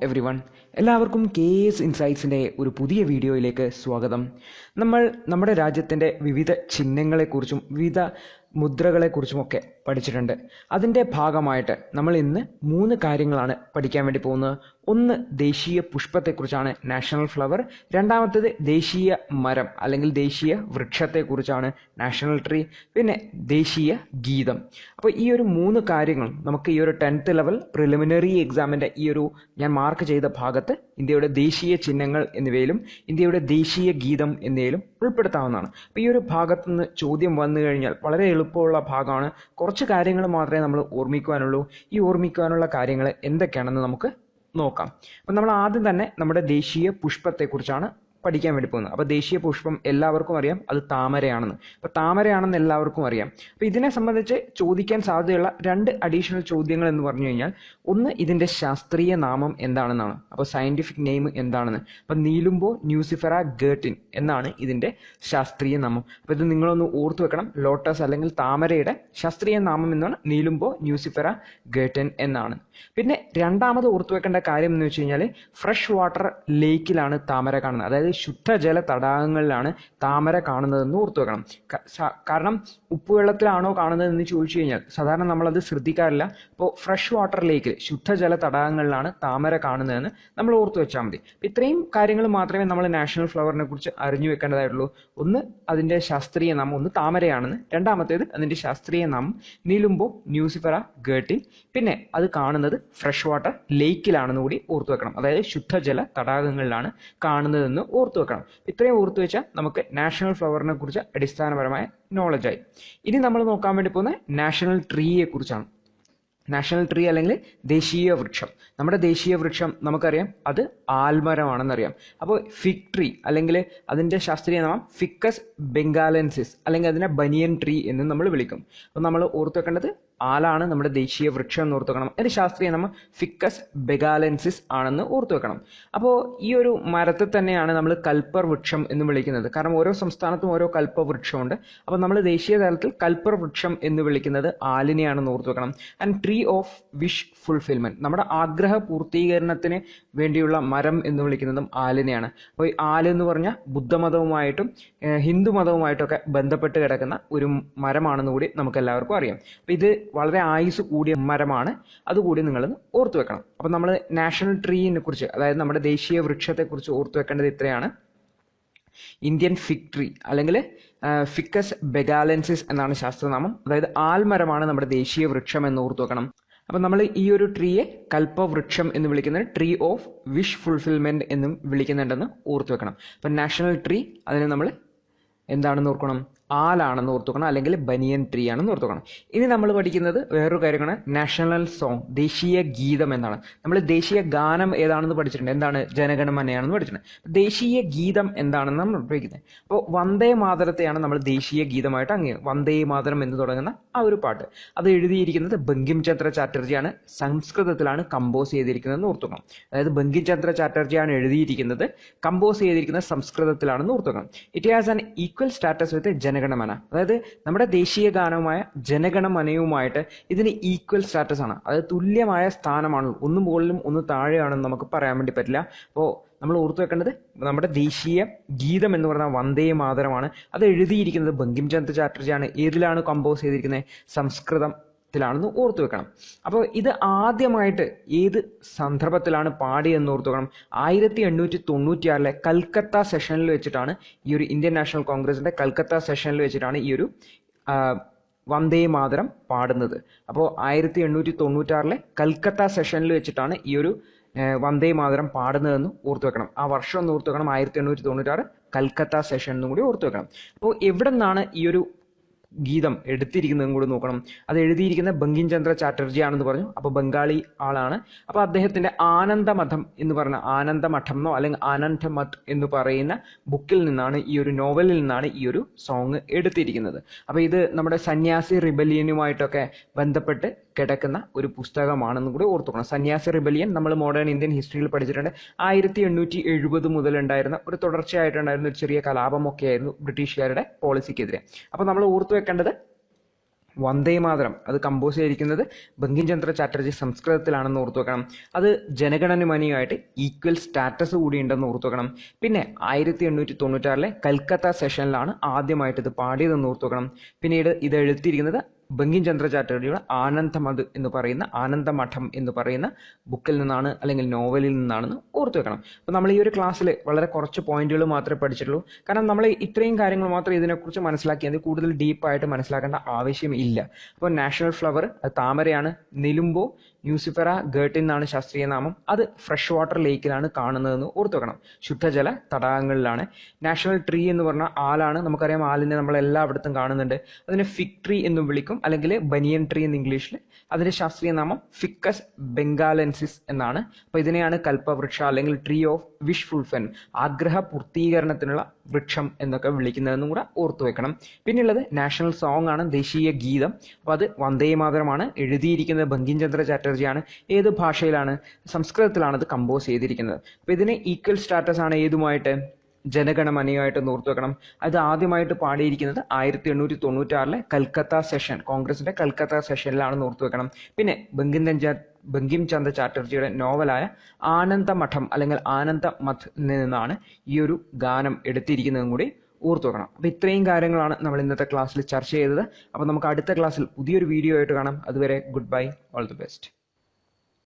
Everyone, എല്ലാവർക്കും KS ഇൻസൈറ്റ്സിൻ്റെ ഒരു പുതിയ വീഡിയോയിലേക്ക് സ്വാഗതം. നമ്മുടെ രാജ്യത്തിൻ്റെ വിവിധ ചിഹ്നങ്ങളെക്കുറിച്ചും വിവിധ മുദ്രകളെക്കുറിച്ചുമൊക്കെ പഠിച്ചിട്ടുണ്ട്. അതിൻ്റെ ഭാഗമായിട്ട് നമ്മൾ ഇന്ന് 3 കാര്യങ്ങളാണ് പഠിക്കാൻ വേണ്ടി പോകുന്നത്. ഒന്ന് ദേശീയ പുഷ്പത്തെക്കുറിച്ചാണ്, നാഷണൽ ഫ്ലവർ. രണ്ടാമത്തേത് ദേശീയ മരം അല്ലെങ്കിൽ ദേശീയ വൃക്ഷത്തെക്കുറിച്ചാണ്, നാഷണൽ ട്രീ. പിന്നെ ദേശീയ ഗീതം. അപ്പോൾ ഈ ഒരു 3 കാര്യങ്ങൾ നമുക്ക് ഈ ഒരു 10th ലെവൽ പ്രിലിമിനറി എക്സാമിൻ്റെ ഈ ഒരു ഞാൻ മാർക്ക് ചെയ്ത ഭാഗത്ത് ഇന്ത്യയുടെ ദേശീയ ചിഹ്നങ്ങൾ എന്നിവയിലും ഇന്ത്യയുടെ ദേശീയ ഗീതം എന്നിവയിലും ഉൾപ്പെടുത്താവുന്നതാണ്. അപ്പോൾ ഈ ഒരു ഭാഗത്ത് നിന്ന് ചോദ്യം വന്നു കഴിഞ്ഞാൽ വളരെ എളുപ്പമുള്ള ഭാഗമാണ്. കുറച്ച് കാര്യങ്ങൾ മാത്രമേ നമ്മൾ ഓർമ്മിക്കുവാനുള്ളൂ. ഈ ഓർമ്മിക്കുവാനുള്ള കാര്യങ്ങൾ എന്തൊക്കെയാണെന്ന് നമുക്ക് നോക്കാം. അപ്പം നമ്മൾ ആദ്യം തന്നെ നമ്മുടെ ദേശീയ പുഷ്പത്തെക്കുറിച്ചാണ് പഠിക്കാൻ വേണ്ടി പോകുന്നത്. അപ്പോൾ ദേശീയ പുഷ്പം എല്ലാവർക്കും അറിയാം, അത് താമരയാണെന്ന്. അപ്പോൾ താമരയാണെന്ന് എല്ലാവർക്കും അറിയാം. അപ്പോൾ ഇതിനെ സംബന്ധിച്ച് ചോദിക്കാൻ സാധ്യതയുള്ള 2 അഡീഷണൽ ചോദ്യങ്ങൾ എന്ന് പറഞ്ഞു കഴിഞ്ഞാൽ, ഒന്ന് ഇതിൻ്റെ ശാസ്ത്രീയ നാമം എന്താണെന്നാണ്. അപ്പോൾ സയന്റിഫിക് നെയിം എന്താണെന്ന്. അപ്പോൾ നീലുംബോ ന്യൂസിഫെറ ഗേർട്ടിൻ എന്നാണ് ഇതിൻ്റെ ശാസ്ത്രീയ നാമം. അപ്പോൾ ഇത് നിങ്ങളൊന്ന് ഓർത്തു വെക്കണം. ലോട്ടസ് അല്ലെങ്കിൽ താമരയുടെ ശാസ്ത്രീയ നാമം എന്നാണ് നീലുംബോ ന്യൂസിഫെറ ഗേർട്ടിൻ എന്നാണ്. പിന്നെ രണ്ടാമത് ഓർത്തു വെക്കേണ്ട കാര്യം എന്ന് വെച്ച് കഴിഞ്ഞാൽ, ഫ്രഷ് വാട്ടർ ലേക്കിലാണ് താമര കാണുന്നത്. അതായത് ശുദ്ധജല തടാകങ്ങളിലാണ് താമര കാണുന്നതെന്ന് ഓർത്തു വെക്കണം. കാരണം ഉപ്പുവെള്ളത്തിലാണോ കാണുന്നതെന്ന് ചോദിച്ചു കഴിഞ്ഞാൽ സാധാരണ നമ്മളത് ശ്രദ്ധിക്കാറില്ല. അപ്പോൾ ഫ്രഷ് വാട്ടർ ലേക്കിൽ ശുദ്ധജല തടാകങ്ങളിലാണ് താമര കാണുന്നതെന്ന് നമ്മൾ ഓർത്തു വെച്ചാൽ മതി. ഇത്രയും കാര്യങ്ങൾ മാത്രമേ നമ്മൾ നാഷണൽ ഫ്ലവറിനെ കുറിച്ച് അറിഞ്ഞു വെക്കേണ്ടതായിട്ടുള്ളൂ. ഒന്ന് അതിൻ്റെ ശാസ്ത്രീയ നാമം, ഒന്ന് താമരയാണെന്ന്. രണ്ടാമത്തേത് അതിൻ്റെ ശാസ്ത്രീയ നാമം നീലുംബോ ന്യൂസിഫെറ ഗേർട്ടിൻ. പിന്നെ അത് കാണുന്നത് ഫ്രഷ് വാട്ടർ ലേക്കിലാണെന്ന് കൂടി ഓർത്തു വെക്കണം. അതായത് ശുദ്ധജല തടാകങ്ങളിലാണ് കാണുന്നതെന്ന് ഓർത്തു വെക്കണം. ഇത്രയും ഓർത്തു വെച്ചാൽ നമുക്ക് നാഷണൽ ഫ്ലവറിനെ കുറിച്ച് അടിസ്ഥാനപരമായ നോളജായി. ഇനി നമ്മൾ നോക്കാൻ വേണ്ടി പോകുന്ന നാഷണൽ ട്രീയെ കുറിച്ചാണ്. നാഷണൽ ട്രീ അല്ലെങ്കിൽ ദേശീയ വൃക്ഷം. നമ്മുടെ ദേശീയ വൃക്ഷം നമുക്കറിയാം, അത് ആൽമരമാണെന്നറിയാം. അപ്പോൾ ഫിഗ് ട്രീ അല്ലെങ്കിൽ അതിൻ്റെ ശാസ്ത്രീയ നാമം ഫിക്കസ് ബംഗാലൻസിസ് അല്ലെങ്കിൽ അതിനെ ബനിയൻ ട്രീ എന്ന് നമ്മൾ വിളിക്കും. അപ്പോൾ നമ്മൾ ഓർത്തു വെക്കേണ്ടത് ആലാണ് നമ്മുടെ ദേശീയ വൃക്ഷം എന്ന് ഓർത്തു വെക്കണം. അതിൻ്റെ ശാസ്ത്രീയ നാമം ഫിക്കസ് ബെഗാലൻസിസ് ആണെന്ന് ഓർത്തു വെക്കണം. അപ്പോൾ ഈ ഒരു മരത്തെ തന്നെയാണ് നമ്മൾ കൽപ്പർ വൃക്ഷം എന്ന് വിളിക്കുന്നത്. കാരണം ഓരോ സംസ്ഥാനത്തും ഓരോ കൽപ്പവൃക്ഷമുണ്ട്. അപ്പോൾ നമ്മൾ ദേശീയ തലത്തിൽ കൽപ്പർ വൃക്ഷം എന്ന് വിളിക്കുന്നത് ആലിനെയാണെന്ന് ഓർത്തു വെക്കണം. And tree of wish fulfilment, നമ്മുടെ ആഗ്രഹ പൂർത്തീകരണത്തിന് വേണ്ടിയുള്ള മരം എന്ന് വിളിക്കുന്നതും ആലിനെയാണ്. അപ്പോൾ ഈ ആല് എന്ന് പറഞ്ഞാൽ ബുദ്ധമതവുമായിട്ടും ഹിന്ദു മതവുമായിട്ടൊക്കെ ബന്ധപ്പെട്ട് കിടക്കുന്ന ഒരു മരമാണെന്ന് കൂടി നമുക്ക് എല്ലാവർക്കും അറിയാം. അപ്പോൾ ഇത് വളരെ ആയുസ് കൂടിയ മരമാണ്. അതുകൂടി നിങ്ങൾ ഓർത്തു വെക്കണം. അപ്പം നമ്മൾ നാഷണൽ ട്രീനെ കുറിച്ച്, അതായത് നമ്മുടെ ദേശീയ വൃക്ഷത്തെക്കുറിച്ച് ഓർത്തു വെക്കേണ്ടത് ഇത്രയാണ്. ഇന്ത്യൻ ഫിഗ് ട്രീ അല്ലെങ്കിൽ ഫിക്കസ് ബെഗാലൻസിസ് എന്നാണ് ശാസ്ത്രനാമം. അതായത് ആൽമരമാണ് നമ്മുടെ ദേശീയ വൃക്ഷം എന്ന് ഓർത്തു വെക്കണം. അപ്പം നമ്മൾ ഈ ഒരു ട്രീയെ കൽപ്പവൃക്ഷം എന്ന് വിളിക്കുന്നത് ട്രീ ഓഫ് വിഷ് ഫുൾഫിൽമെന്റ് എന്നും വിളിക്കുന്നുണ്ടെന്ന് ഓർത്തു വെക്കണം. അപ്പം നാഷണൽ ട്രീ അതിന് നമ്മൾ എന്താണെന്ന് ഓർക്കണം, ആലാണെന്ന് ഓർത്തുക്കണം, അല്ലെങ്കിൽ ബനിയൻ ട്രീ ആണെന്ന് ഓർത്തുക്കണം. ഇനി നമ്മൾ പഠിക്കുന്നത് വേറൊരു കാര്യമാണ് നാഷണൽ സോങ്, ദേശീയ ഗീതം എന്നാണ്. നമ്മൾ ദേശീയ ഗാനം ഏതാണെന്ന് പഠിച്ചിട്ടുണ്ട്. എന്താണ്? ജനഗണമനയാണെന്ന് പഠിച്ചിട്ടുണ്ട്. ദേശീയ ഗീതം എന്താണെന്ന് നമ്മൾ പഠിക്കുന്നത്. അപ്പോൾ വന്ദേ മാതരത്തെയാണ് നമ്മൾ ദേശീയ ഗീതമായിട്ട് വന്ദേ മാതരം എന്ന് തുടങ്ങുന്ന ആ ഒരു പാട്ട്. അത് എഴുതിയിരിക്കുന്നത് ബങ്കിം ചന്ദ്ര ചാറ്റർജിയാണ്. സംസ്കൃതത്തിലാണ് കമ്പോസ് ചെയ്തിരിക്കുന്നതെന്ന് ഓർത്തുക്കണം. അതായത് ബങ്കിം ചന്ദ്ര ചാറ്റർജിയാണ് എഴുതിയിരിക്കുന്നത്, കമ്പോസ് ചെയ്തിരിക്കുന്നത് സംസ്കൃതത്തിലാണെന്ന് ഓർത്തുക്കണം. It has an equal status with Jana Gana Mana. അതായത് നമ്മുടെ ദേശീയ ഗാനമായ ജനഗണമനയുമായിട്ട് ഇതിന് ഈക്വൽ സ്റ്റാറ്റസ് ആണ്. അതായത് തുല്യമായ സ്ഥാനമാണ്. ഒന്ന് മുകളിലും ഒന്ന് താഴെയാണെന്ന് നമുക്ക് പറയാൻ വേണ്ടി പറ്റില്ല. അപ്പോൾ നമ്മൾ ഓർത്തു വെക്കേണ്ടത് നമ്മുടെ ദേശീയ ഗീതം എന്ന് പറഞ്ഞാൽ വന്ദേ മാതരമാണ്. അത് എഴുതിയിരിക്കുന്നത് ബങ്കിം ചന്ദ്ര ചാറ്റർജിയാണ്. ഏതിലാണ് കമ്പോസ് ചെയ്തിരിക്കുന്നത്? സംസ്കൃതത്തിലാണെന്ന് ഓർത്തു വെക്കണം. അപ്പോൾ ഇത് ആദ്യമായിട്ട് ഏത് സന്ദർഭത്തിലാണ് പാടിയെന്ന് ഓർത്തു വെക്കണം. 1896 കൽക്കത്ത സെഷനിൽ വെച്ചിട്ടാണ് ഈ ഒരു ഇന്ത്യൻ നാഷണൽ കോൺഗ്രസിന്റെ കൽക്കത്ത സെഷനിൽ വെച്ചിട്ടാണ് ഈ ഒരു വന്ദേ മാതരം പാടുന്നത്. അപ്പോൾ 1896 കൽക്കത്ത സെഷനിൽ വെച്ചിട്ടാണ് ഈ ഒരു വന്ദേ മാതരം പാടുന്നതെന്ന് ഓർത്തു വെക്കണം. ആ വർഷം ഒന്ന് ഓർത്തു വെക്കണം, 1896 കൽക്കത്ത സെഷൻ എന്നും കൂടി ഓർത്തു വെക്കണം. അപ്പോൾ എവിടെ നിന്നാണ് ഈ ഒരു ഗീതം എടുത്തിരിക്കുന്നതും കൂടി നോക്കണം. അത് എഴുതിയിരിക്കുന്ന ബങ്കിം ചന്ദ്ര ചാറ്റർജി ആണെന്ന് പറഞ്ഞു. അപ്പോൾ ബംഗാളി ആളാണ്. അപ്പോൾ അദ്ദേഹത്തിന്റെ ആനന്ദമഠം എന്ന് പറഞ്ഞ ആനന്ദമഠമെന്നോ അല്ലെങ്കിൽ ആനന്ദമഠ് എന്ന് പറയുന്ന ബുക്കിൽ നിന്നാണ്, ഈ ഒരു നോവലിൽ നിന്നാണ് ഈ ഒരു സോങ് എടുത്തിരിക്കുന്നത്. അപ്പോൾ ഇത് നമ്മുടെ സന്യാസി റിബലിയനുമായിട്ടൊക്കെ ബന്ധപ്പെട്ട് കിടക്കുന്ന ഒരു പുസ്തകമാണെന്നും കൂടി ഓർത്തുക്കണം. സന്യാസി റിബലിയൻ നമ്മൾ മോഡേൺ ഇന്ത്യൻ ഹിസ്റ്ററിയിൽ പഠിച്ചിട്ടുണ്ട്. 1870 മുതൽ ഉണ്ടായിരുന്ന ഒരു തുടർച്ചയായിട്ടുണ്ടായിരുന്ന ഒരു ചെറിയ കലാപമൊക്കെ ആയിരുന്നു ബ്രിട്ടീഷുകാരുടെ പോളിസിക്കെതിരെ. അപ്പോൾ നമ്മൾ ഓർത്തു വെക്കേണ്ടത് വന്ദേമാതരം അത് കമ്പോസ് ചെയ്തിരിക്കുന്നത് ബങ്കിം ചന്ദ്ര ചാറ്റർജി സംസ്കൃതത്തിലാണെന്ന് ഓർത്തു വെക്കണം. അത് ജനഗണമനയുമായിട്ട് ഈക്വൽ സ്റ്റാറ്റസ് കൂടി ഉണ്ടെന്ന് ഓർത്തു വെക്കണം. പിന്നെ 1896 കൽക്കത്ത സെഷനിലാണ് ആദ്യമായിട്ട് ഇത് പാടിയതെന്ന് ഓർത്തു വെക്കണം. പിന്നീട് ഇത് എഴുതിയിരിക്കുന്നത് ബങ്കിം ചന്ദ്ര ചാറ്റർജിയുടെ ആനന്ദമഠം എന്ന് പറയുന്ന ബുക്കിൽ നിന്നാണ്, അല്ലെങ്കിൽ നോവലിൽ നിന്നാണെന്ന് ഓർത്തു വെക്കണം. അപ്പോൾ നമ്മൾ ഈ ഒരു ക്ലാസ്സിൽ വളരെ കുറച്ച് പോയിന്റുകൾ മാത്രമേ പഠിച്ചിട്ടുള്ളൂ. കാരണം നമ്മൾ ഇത്രയും കാര്യങ്ങൾ മാത്രം ഇതിനെക്കുറിച്ച് മനസ്സിലാക്കിയാൽ കൂടുതൽ ഡീപ്പായിട്ട് മനസ്സിലാക്കേണ്ട ആവശ്യമില്ല. അപ്പോൾ നാഷണൽ ഫ്ലവർ അത് താമരയാണ്. നിലുംബോ ന്യൂസിഫെറ ഗേർട്ടിൻ എന്നാണ് ശാസ്ത്രീയ നാമം. അത് ഫ്രഷ് വാട്ടർ ലേക്കിലാണ് കാണുന്നതെന്ന് ഓർത്തു വെക്കണം. ശുദ്ധജല തടാകങ്ങളിലാണ്. നാഷണൽ ട്രീ എന്ന് പറഞ്ഞാൽ ആലാണ്. നമുക്കറിയാം ആലിനെ നമ്മൾ എല്ലായിടത്തും കാണുന്നുണ്ട്. അതിനെ ഫിഗ് ട്രീ എന്നും വിളിക്കും, അല്ലെങ്കിൽ ബനിയൻ ട്രീ എന്ന് ഇംഗ്ലീഷിൽ. അതിന്റെ ശാസ്ത്രീയ നാമം ഫിക്കസ് ബംഗാലൻസിസ് എന്നാണ്. അപ്പോൾ ഇതിനെയാണ് കൽപ്പവൃക്ഷ അല്ലെങ്കിൽ ട്രീ ഓഫ് വിഷ് ഫുൾഫിൽമെന്റ്, ആഗ്രഹ പൂർത്തീകരണത്തിനുള്ള വൃക്ഷം എന്നൊക്കെ വിളിക്കുന്നതെന്നും കൂടെ ഓർത്തു വെക്കണം. പിന്നെയുള്ളത് നാഷണൽ സോങ് ആണ്, ദേശീയ ഗീതം. അപ്പോൾ അത് വന്ദേമാതരമാണ്. എഴുതിയിരിക്കുന്നത് ബങ്കിം ചന്ദ്ര ചാറ്റർജിയാണ്. ഏത് ഭാഷയിലാണ്? സംസ്കൃതത്തിലാണ് അത് കമ്പോസ് ചെയ്തിരിക്കുന്നത്. അപ്പോൾ ഇതിന് ഈക്വൽ സ്റ്റാറ്റസ് ആണ് ഏതുമായിട്ട്? ജനഗണമനയുമായിട്ട് ഓർത്തു വെക്കണം. അത് ആദ്യമായിട്ട് പാടിയിരിക്കുന്നത് 1896 കൽക്കത്ത സെഷൻ, കോൺഗ്രസിന്റെ കൽക്കത്ത സെഷനിലാണെന്ന് ഓർത്തു വെക്കണം. പിന്നെ ബങ്കിം ചന്ദ്ര ചാറ്റർജിയുടെ നോവലായ ആനന്ദമഠം അല്ലെങ്കിൽ ആനന്ദമഠ് നിന്നാണ് ഈ ഒരു ഗാനം എടുത്തിരിക്കുന്നതും കൂടി ഓർത്തു വെക്കണം. അപ്പോൾ ഇത്രയും കാര്യങ്ങളാണ് നമ്മൾ ഇന്നത്തെ ക്ലാസ്സിൽ ചർച്ച ചെയ്തത്. അപ്പോൾ നമുക്ക് അടുത്ത ക്ലാസ്സിൽ പുതിയൊരു വീഡിയോ ആയിട്ട് കാണാം. അതുവരെ good bye, all the best.